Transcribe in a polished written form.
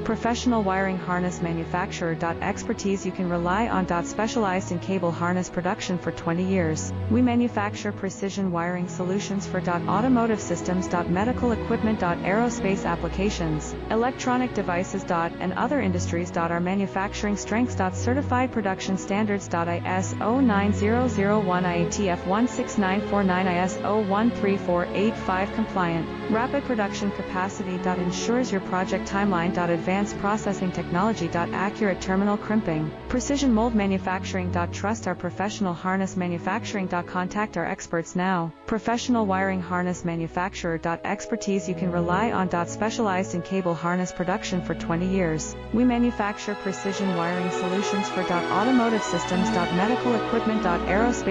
Professional wiring harness manufacturer. Expertise you can rely on. Specialized in cable harness production for 20 years. We manufacture precision wiring solutions for automotive systems, medical equipment, aerospace applications, electronic devices, and other industries. Our manufacturing strengths. Certified production standards. ISO 9001 IATF 16949 ISO 13485 compliant. Rapid production capacity. Ensures your project timeline. Advanced processing technology. Accurate terminal crimping. Precision mold manufacturing. Trust our professional harness manufacturing. Contact our experts now. Professional wiring harness manufacturer. Expertise you can rely on. Specialized in cable harness production for 20 years. We manufacture precision wiring solutions for automotive systems, medical equipment, aerospace